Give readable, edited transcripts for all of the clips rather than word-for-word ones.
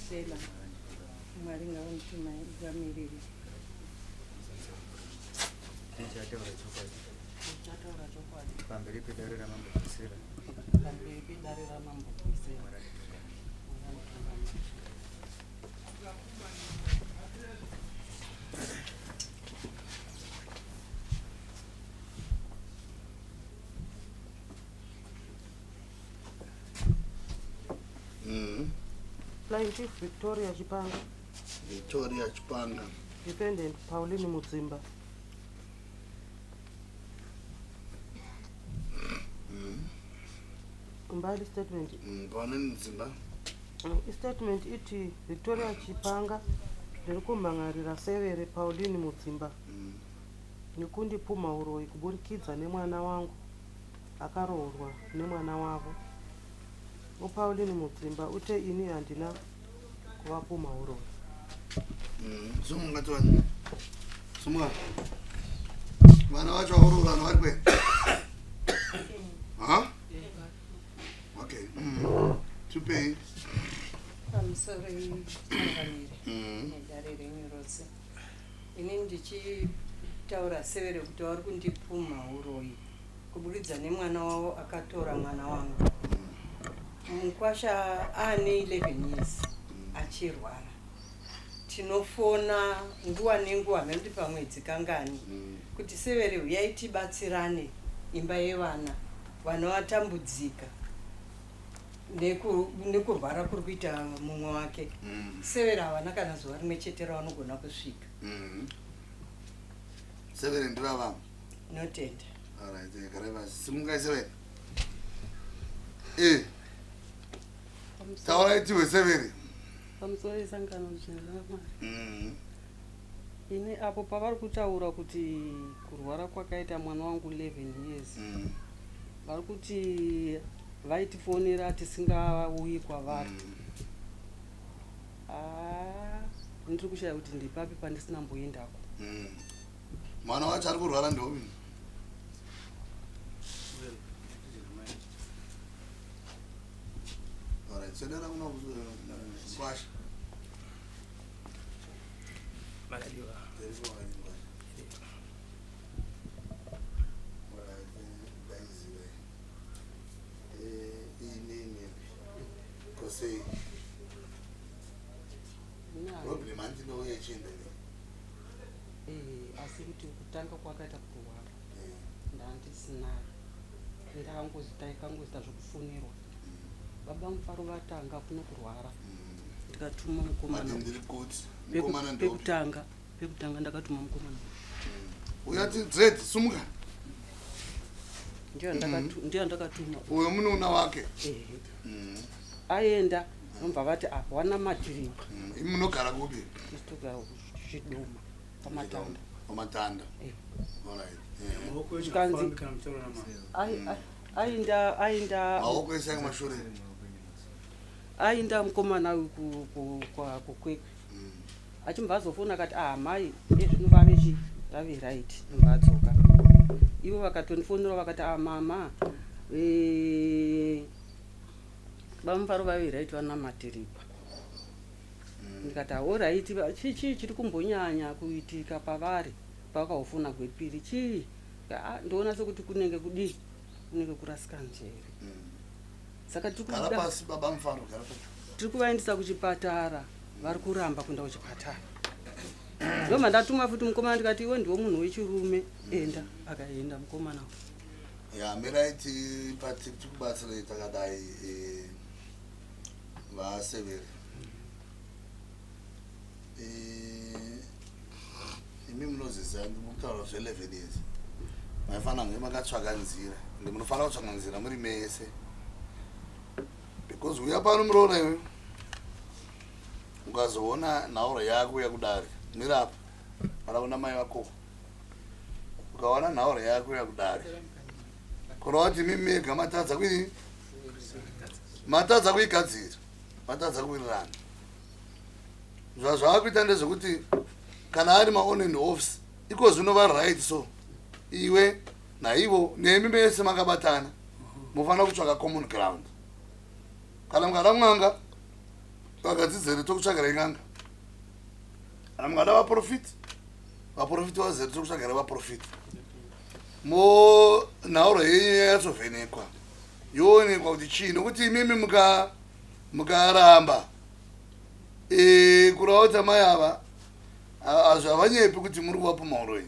Sela mwari ngavanituma vamiriri Ndichataura chokwadi pamberi pedare ramambo Sela Flying Chief Victoria Chipanga. Victoria Chipanga. Dependent Pauline Mudzimba. Kumbali statement. Pauline Mudzimba. Statement iti Victoria Chipanga ndirikumhangarira severe Pauline Mudzimba. Nekundipuma uroyi kuburikidza nemwana wangu akaroorwa nemwana wavo. Pauline Mudzimba ute ini handina kuvapuma uroyi. Sumungatwani. Sumunga. Mwana wacho aurora nwarikwe. Huh? Okay. Tupei. pamusoro tsanganire nedare renyu rose. Ini ndichitaura severe kuti vari kundipuma uroyi kuburikidza nemwana wavo akatora mwana wangu. Mukwasha ane 11 years achirwara. Tinofona nguva nenguva mekuti pamwedzi kangani kuti severe uyai tibatsirane imba yevana vana vatambudzika nekurwara kuri kuita mumwe wake. Severe havana kana zuva rimwe chete ravanogona kusvika. Severe ndivava. Notenda. Alright, kareva simungai severe. Taura itiwe severe. Pamusoro esangano zvinamari. Ini apo pavari kutaura kuti kurwara kwakaita mwana wangu 11 years. Vari kuti vaitifonera tisingauyi kwavari. Ndiri kushaya kuti ndipapi pandisina mboendako. Mwana wacho ari kurwara ndovi. Alright, sedera kuna kwasha. Makadiwa. Kosei. Problem andino yechinda. Asi kuti kutanga kwakaita kurwara. Ndandisinayo. Ndangozita zvokufonerwa. Baba mufaro vatanga kuno kurwara. Ndikatuma mukomana. Pekutanga ndakatuma mukomana. Uyati dread sumuka. Ndiyo ndakatuma. Uyo mununa wake. Aenda nomba vati wana matiripa. Munogara kupi? Togara Chidoma pamatanda. Pamatanda. Ainda maoko ese amashure. Ainda mukomana kukwekwe. Achimbazofona akati mai ezvino vave right ndingadzoka. Ivo vakatonifonera vakati mama vamufaro vave right vana matiripa. Ndikati alright chii chiri kumbonyanya kuitika pavari pavakahofona gwepiri chii. Ndoona sekuti kunenge kudii kunenge kurasika njere. Saka tiri kuvaendesa kuchipatara vari kuramba kuenda kuchipatara. Ndoma ndatuma futi mukomana ndikati iwe ndiwo munhu wechirume enda akaenda mukomana. Miraiti pati tikubatsira takadai vasevere. Imi munozisa ndimukutaura zve11 years. Maifana kunge makatsvaga nzira. Ndimunofanira kutsvaga nzira muri mese. Because uya pano muroona iwe. Ukazoona nhauro yako yakudari. Mirapa. Paraona mai vako. Ukaona nhauro yako yakudari. Kurova kuti mimi mega matadza kuii. Matadza kuigadzira. Matadza kuwirirana. Zvazvakuita ndezvekuti kana ari ma-on and offs iko zvinova right so iwe naivo nemi mese makabatana mufanira kutsvaka common ground. Kana mukada mwanga vakadzizere tokutsvagara ing'anga kana mungada vaprofiti vazere tokutsvagara vaprofiti mo nhauro yenyu yatsovhenekwa yoonekwa kuti chii nokuti imimi mukaramba kurawo kuti amai ava hazvo havanyepi kuti muri kuvapa mauroi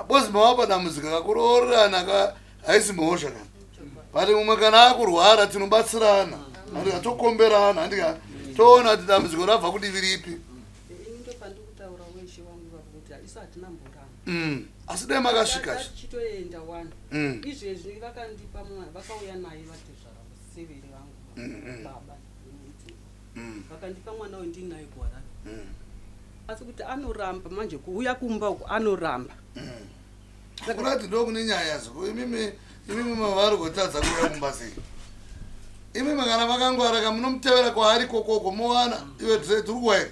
bozi mavapa dambudziko kakuroorerana haisi mhosva kana pati mumwe kana akurwara tinobatsirana handika tokomberana handika toona kuti dambudziko rabva kudivi ripi asi dai makasvika chitoenda wani izvezvi vakandipa mwana vakauya naye vatezvara severi vangu baba vakandipa mwana wendinaye kuharare asi kuti anoramba manje kuuya kumba uku anoramba kurati ndokune nyaya ziko imimi mavari kutadza kuuya kumba sei imimi kana makangwara kamunomutevera kwaari kokoko mowana iwe tiri kuwairi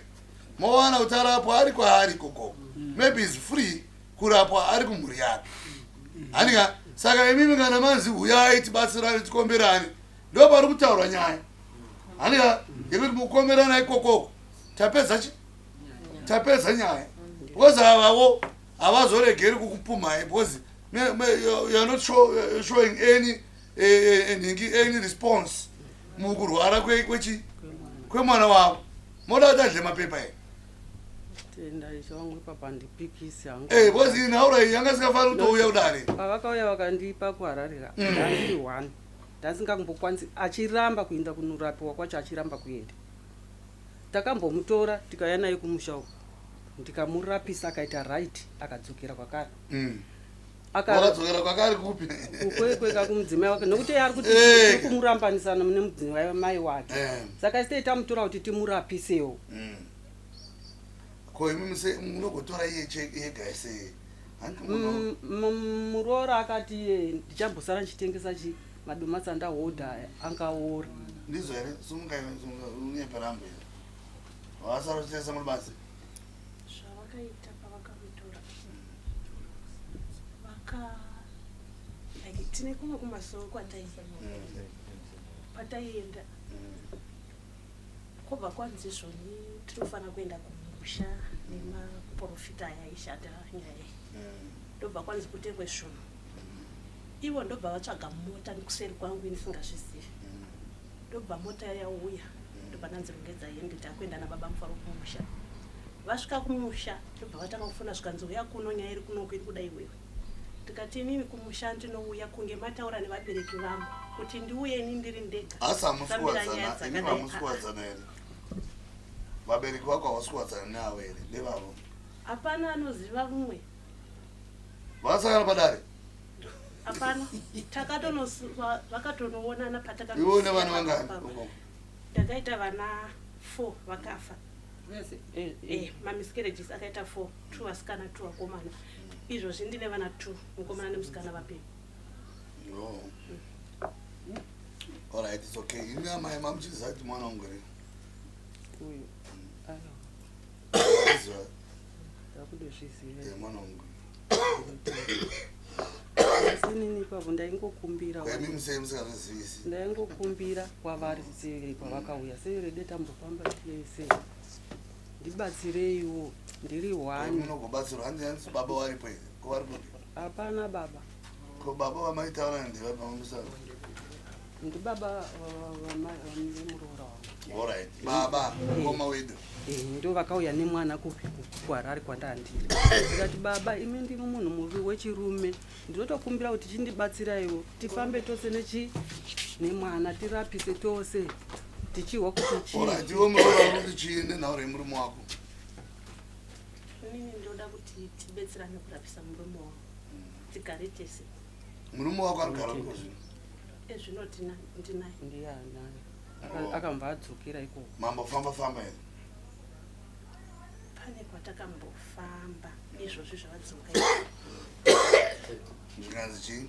mowana kuti arapwa ari kwaari kokoko maybe is free kurapwa ari kumhuri yake handika saka imimi kana manzi uyai tibatsirane tikomberane ndo pari kutaurwa nyaya handika yekuti mukomberana ikokoko tapedza nyaya because avavo havazoregeri kukupumhai because you are not showing any response mukurwara kwemwana wavo moda kuti adle mapepa here because inhaura iyi yanga singafani kutouya kudare pavakauya vakandipa kuhararira ndandiri 1 ndasingambokwanisi achiramba kuenda kunorapiwa kwacho achiramba kuenda takambomutora tikauya naye kumusha uku ndikamurapisa akaita right akadzokera kwakare akadzokera kwakare kupi kweka kumudzimai wake nokuti ari kuti kumurambanisana mune mudzimai mai wake saka isitei tamutora kuti timurapisewo ko imimi munogotora iye yega sei muroora akati ndichambosara ndichitengesa madomasi andahodha angaora ndizvo here sungaunyeperambo here wasara uchitengesa muri basi zvavakaita pavakamutora tine kumwe kumasoro pataienda kwobva kwanzi zvoni tinofanira kuenda kumusha nemaprofita aya aishata nyaya ndobva kwanzi kutengwe zvunhu ivo ndobva vatsvaga mota nekuseri kwangu inisingazvizivi ndobva mota yauya ndobva nanzi rongedza yende takuenda nababa mufaro kumusha vasvika kumusha ndobva vatanga kufuna zvikanzi uya kuno nyaya iri kunoko iri kuda iwewe tikati imimi kumusha ndinouya kunge mataura nevabereki vangu kuti ndiuye ini ndiri ndega asi hamusikuwadzana here vabereki vako havasikuwadzana neavo here ndevavo hapana anoziva mumwe vasakana padare hapana vakatonoonana ivo nevana vangani ndakaita vana 4 vakafa mamiscarriages akaita 4 2 vasikana 2 vakomana izvozvi ndine vana 2 mukomana nemusikana vapeni alright it's okay imi amai mamuchiziva kuti mwana unguri mwana unguri asinini pavo ndaingokumbira kwavari severe kwavakauya severe detambofamba tese ndibatsireiwo ndiri 1 munogobatsirwa hanzi baba waripo here kovaripo hapana baba ko baba vamaitaura ndivamamusara ndibaba vamuroora wangu alright baba mukoma wedu ndo vakauya nemwana kuharare kwandandiri tikati baba imi ndiri munhu muvi wechirume ndinotokumbira kuti chindibatsiraiwo tifambe tose nemwana tirapise tose tichihwa kuti alright iwo muroora kuti chiinde nhauro yemurume wako inini ndoda kuti tibetserane kurapisa murume wangu tigare tese murume wako arigara ko zvino ezvinoti ndinaye ndiyanaye akambva adzokera ikoko mambofamba here pane kwatakambofamba izvozvi zvavadzoka zvikanzi chii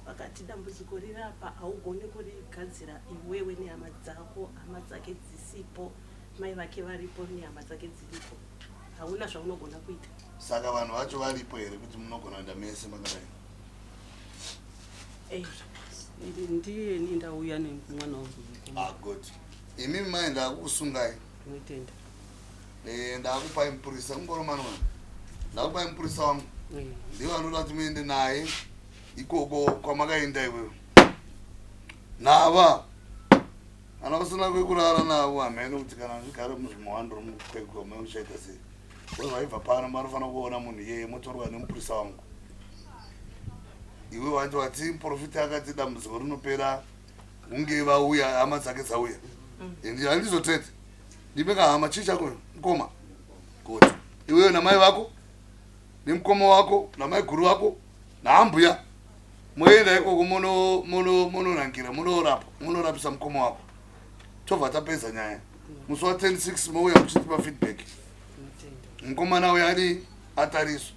vakati dambudziko rirapa haugoni kurigadzira iwewe nehama dzako hama dzake dzisipo mai vake varipo nehama dzake dziripo hauna zvaunogona kuita saka vanhu vacho varipo here kuti munogona kuenda mese makadai ndiyeni ndauya nemwana wangu good imimi mai ndakukusungai Ndinotenda. Ndakupa impurisa mungoromano wangu. Ndakupa impurisa wangu. Ndiwo anoda kuti muende naye ikoko kwamakaenda iwewe. Nava anakusina kwekurara navo hamene kuti kana zvikare muzvimawando romukwekwe meuchaita sei. Vaibva pano vanofana kuona munhu iyeye motorwa nemupurisa wangu. Iwe wati wati muprofita akati dambudziko rinopera hunge vauya hama dzake dzauya. Handizotete ndimeka hama chii chako mukoma kuti iwewe namai vako nemukoma wako namai guru vako naambuya moenda ikoko mononangira munorapisa mukoma wako. Tobva tapedza nyaya. Musi wa 10-6 mouya muchitipa feedback. Mukomana uyu adi atariso.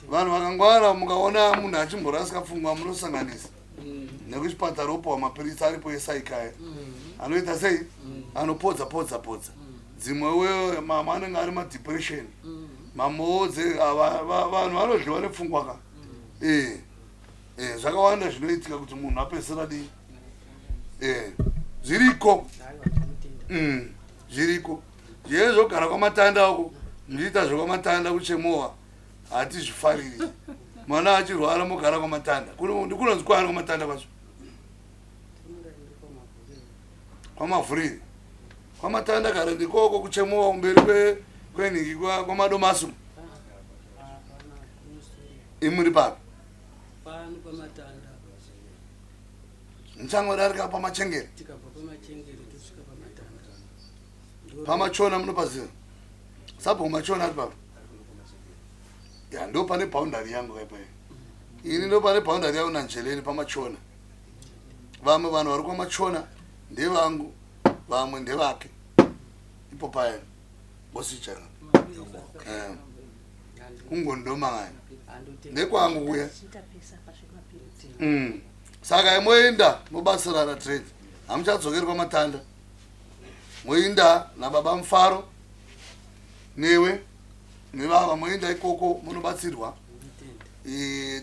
Vanhu vakangwara mukaona munhu achimborasika pfungwa munosanganisa. Nekuchipatara upo mapirisi aripo esaikaya. Anoita sei? Anopodza. Dzimwe wewe mama anenge ari madepression. Mamodze vanhu vanodliwa nepfungwa ka. Zvakawanda zvinoitika kuti munhu apedzisira di. Zviriko. Zviriko. Zvogara kwamatanda ako. Muchiita zvokwamatanda kuchemowa. Hatizvifariri. Mwana achirwara mogara kwamatanda. Kunonzi kwani kwamatanda kwacho? Kwamavhuriri. Kwamatanda kare ndikoko kuchemowa umberi kwenhiki kwamadomasu. Imuri papi? Pano pamatanda. Nchangodarika pamachengere. Tikabva pamachengere tosvika pamatanda. Pamachona munopaziva. Sapo machona ari papi? Ya ndo pane boundary yangu kaipa. Ini ndo pane boundary yangu nanjeleni pamachona. Vamwe vanhu vari kwamachona ndevangu, vamwe ndevake. Ipo paya. Bosichana. Kungondomanganya. Nekwangu kuya. Saka moenda mobasa ra trade. Hamuchadzokeri kwamatanda. Moenda nababa Mfaro. Newe nevava moenda ikoko munobatsirwa.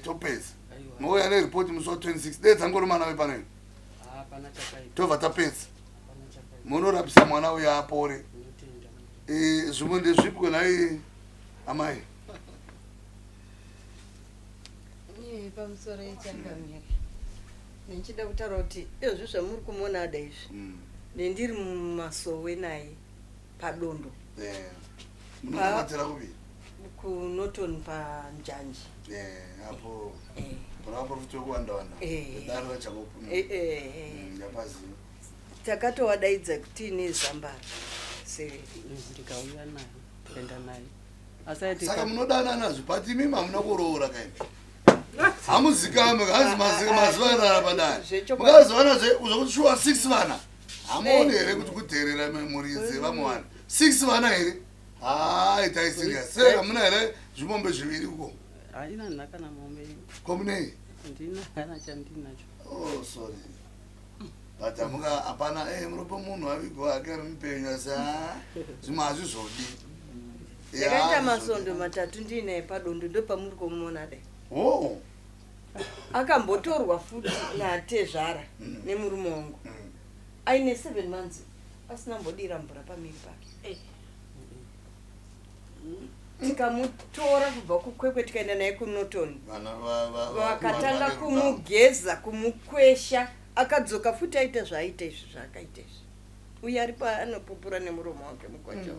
Topedza. Mouya nereport musi wa 26. Dedza ngoromana we pano. Hapana chakaita. Tobva tapedza. Munorapisa mwana uya apore. Zvimwe ndezvipi naye amai? Pamusoro echangamira. Nechida kutaura kuti izvi zvamuri kumuona ada izvi. Nendiri mumasowe naye padondo. Munobatira kupi? Kunoton panjanji. Hapo. Panapo futi kuwanda. Daro chakopu. Yapaziva. Takatowadaidza kuti nezambara. Ndikauya naye, kuenda naye. Asati saka munodana nazvo but imi mamuna kuroora kaini. Hamuzikame kazi mazuva rara padani. Mukazovana zvokuti shuwa 6 vana. Hamuoni here kuti kuteerera muridzi vamwana. 6 vana here? Itai serious. Saka muna here zvimombe zviviri uko. Haina nhaka namombe. Komunei? Ndina kana chandinacho. Oh sorry. But amuka hapana munopa munhu avigo ake ari mupenyu sa zvimwe hazvizvodi. Yakaita masondo matatu ndinaye padondo ndopamuri kumuona dai. Akambotorwa futi natezvara nemurume wangu. Aine 7 months asina mbodira mvura pamiri pake. Tikamutora kubva kukwekwe tikaenda naye kuNorton. Vakatanga kumugeza, kumukwesha, akadzoka futi aita zvaaita izvi zvakaita izvi. Uye aripa anopupura nemuromo wake mukocho.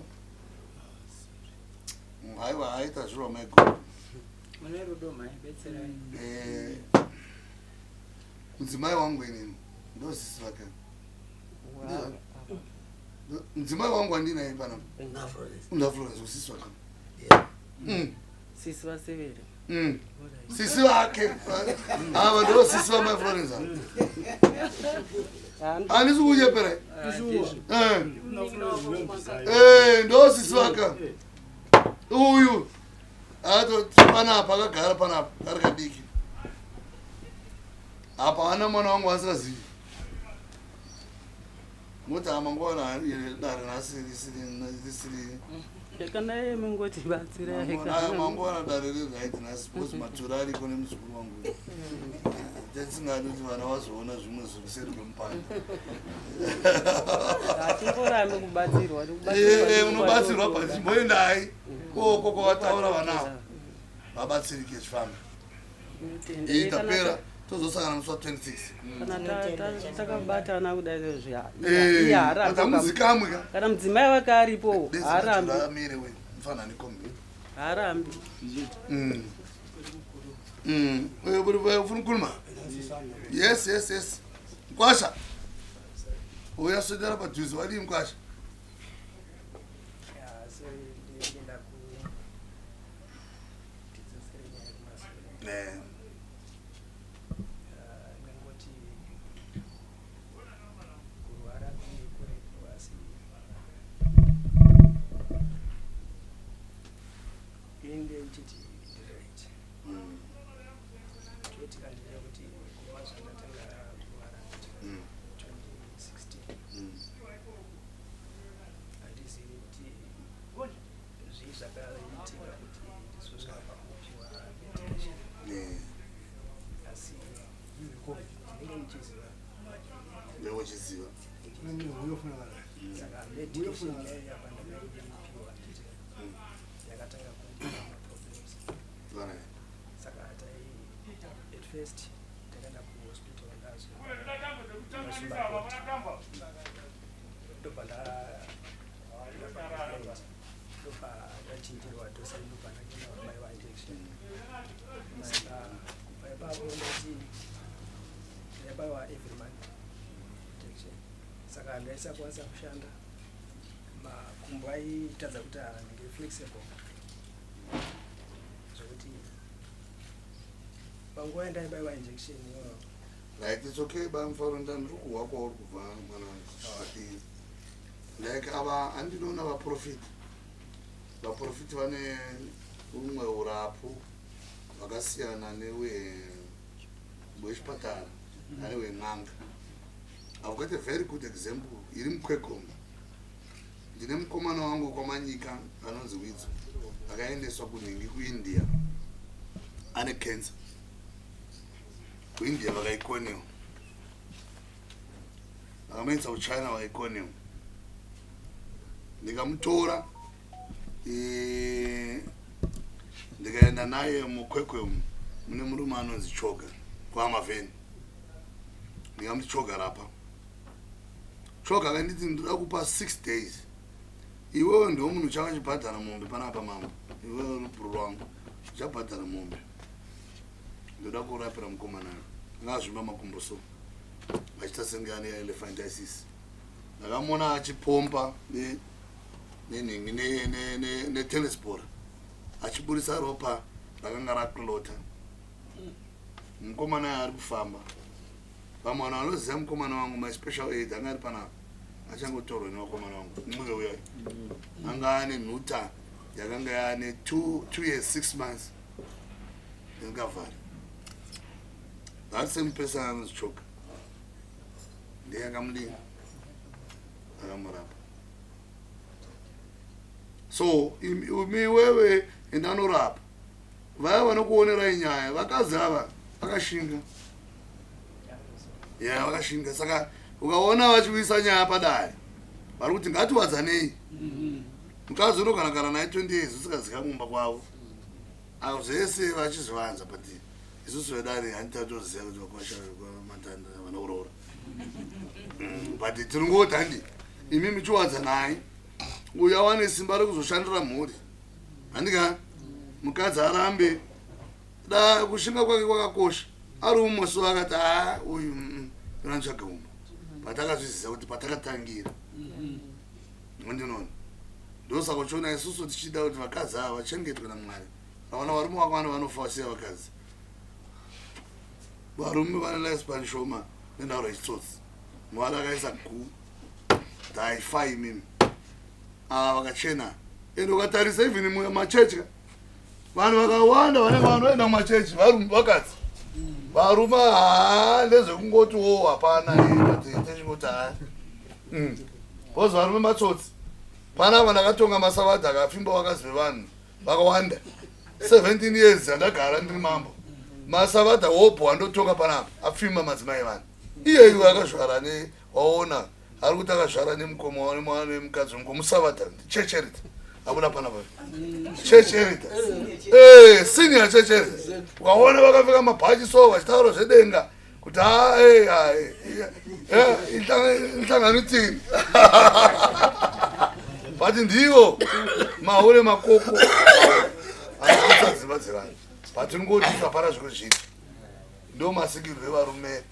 Aiwa aita zviro mego. Mune rudo mai betserai. Mudzimai wangu inini ndosisi vake. Mudzimai wangu andinaye pana. Florence usisi vake. Sisi vasevere. Sisi vake. Ava ndo sisi va my Florence. Ani sukuye pere. Ndo sisi vake. Uyu. Ato pana pakagara pana ari kadiki. Apa ana mwana wangu asingazivi. Mota amangwana dare nasiri. Kana yeye mingoti batsira yake. Mangwana dare right nasi because maturali kone mzukuru wangu. That's usingani ukuthi vana vazoona zvimwe zvikuseri kwemupanda. Hatimborambe kubatsirwa. Unobatsirwa but chimboendai koko kwavataura vanavo vabatsirike zvifambe. Tapera tozosangana musi wa26. Kana takabatana kudai muzikamwe kana mudzimai wake aripo harambi. Mfana nikombe. Harambi. Ufuna ukhuluma? Yes. Mkwasha. Uyasondela padhuze wali Mkwasha. Saka ndaisa kwanza kushanda makumbo aitadza kuti nge flexible zvokuti panguva ndaibaiwa injection yo. Right, it's okay bamfaro ndandiri kuhwa kwauri kubva mwana like ava andinoona vaprofiti vane umwe urapu vakasiyana newechipatara anewemwanga. I've got a very good example. Iri mukwekombe. Ndine mukomana wangu kwamanyika anonzi Widzo. Akaendeswa kunhingi kuIndia. Ane cancer. KuIndia vakaikoniwa. Vakamuendesa kuChina vakaikoniwa. Ndikamutora ndikaenda naye mukwekwemu mune murume anonzi Choga kwaMavheni. Ndikamuti Choga rapa. Choga akanditi ndoda kupa 6 days. Iwewe ndio munhu uchakachibhadhara mombe panapa mama. Iwewe rubhuru rwangu uchabhadhara mombe. Ndoda kurapira mukomana. Ngazvimba makumbo so. Achita senge ane elephantiasis. Ndakamona achipompa ne tennis ball. Achiburisa ropa rakanga raklota. Mukomana ari kufamba. Vamwana vanoziva mukomana wangu my special aid anga ari pana achangotorwa nevakomana wangu mumwe uya anga ane nhuta yakanga yane 2 years 6 months ndingavhari. That same person anonzi Choga ndiye akamulinga akamurapa. So wewe endanorapa vaya vanokuonerai nyaya vakazi ava vakashinga. Yeah, vakashinga. Saka ukaona vachiwisa nyaya padare vari kuti ngatiwadzanei. Mukazi unogara naye 20 years usikaziva mumba kwavo. Zvese vachizovanza but isusu vedare handitatoziva kuti vakwasha matanda vanourora. But tiringoti handi imi muchiwadza naye uya wane simba rekuzoshandira mhuri. Handika mukadzi arambe da kushinga kwake kwakakosha. Ari umwe so akati uyu unotsvaga umwe. Patakazviziva kuti patakatangira. Ndinoona. Ndosa kuchona isusu tichida kuti vakadzi ava vachengetwe naMwari. Vana varume vakwana vanofa vasiya vakadzi. Varume vane lifespan shoma nendauro yechitsotsi. Mwari akaisa gu dhaifa imimi. Ava vakachena. Ende ukatarisa even mumachechi vanhu vakawanda vanenge vanoenda mumachechi varume vakadzi. Varume ndezvekungoti wo hapana techingoti because varume matsotsi. Pana vanhu akatonga masavadha akafimba vakazi vevanhu vakawanda 17 years andagara ndiri mambo. masavata hopo andotonga panapa afima madzimai vanhu iyeyu akazvara waona ari kuti akazvara nemukoma wanemwana nemukadzi ngomusavata checherita akuna panapa checherita senior checherita ukaona vakapfeka mabhachi so vachitaura zvedenga kuti inhlangano itini but ndivo mahure makoko anokuisa dzimba dzevanhu but ungoti zvapara zviko zviti ndo masikirwo evarume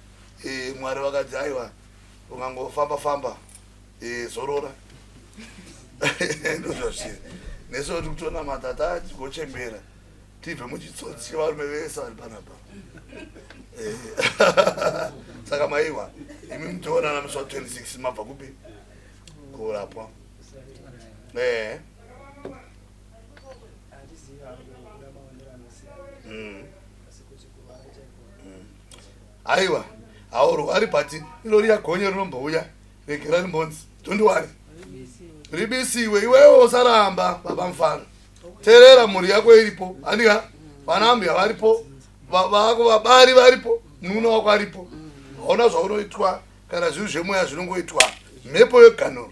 mwari vakati aiwa ungangofamba zorora ndozvazviri neso kuti kutona matata tigochembera tibve muchitsotsi chevarume vese vari panapa saka maiwa imi mutoonana musi wa26 mabva kupi kurapwa aiwa auro ari pati ilo riyagonye rinombouya regera rimbonzi tondiwari ribisiwe iwewo usaramba baba mfana teerera mhuri yako iripo andika vanambi havaripo vako vabari varipo mununa wako aripo hauna zvaunoitwa kana zvinhu zvemoya zvinongoitwa mhepo yeganoro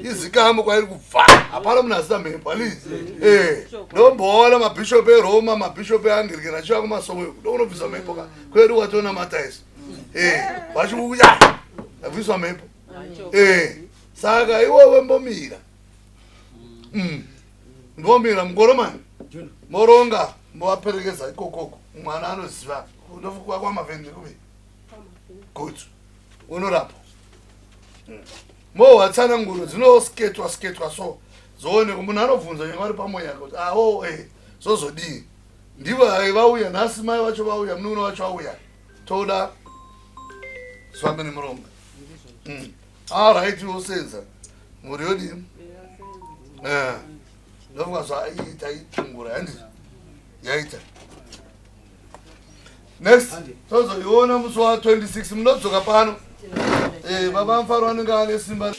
izikamo kwairi kubva hapana munhu asina mhepo alizi ndomboona mabhishopu eroma mabhishopu eangirikani achiva kumasomoyo ndokunobviswa mhepo kwedu wationa mataisi vachiuya abviswa mhepo saka iwewe mbomira ndombira mungoromani moronga movaperekeza ikokoko mwana anoziva ndofukwa kwamavhendi kuvi good unorapa mohatsananguro dzinosketwa so zooneko munhu anobvunza nyama ari pamoya kuti awo zozodii ndivo vauya nhasi mai vacho vauya mununa vacho vauya toda zvambe nemuronga alright wosenza mhuri yodini ndofunga zvaita itungura handi yaita next tozoiona musi wa 26 munodzoka pano baba mfaro anenge ane simba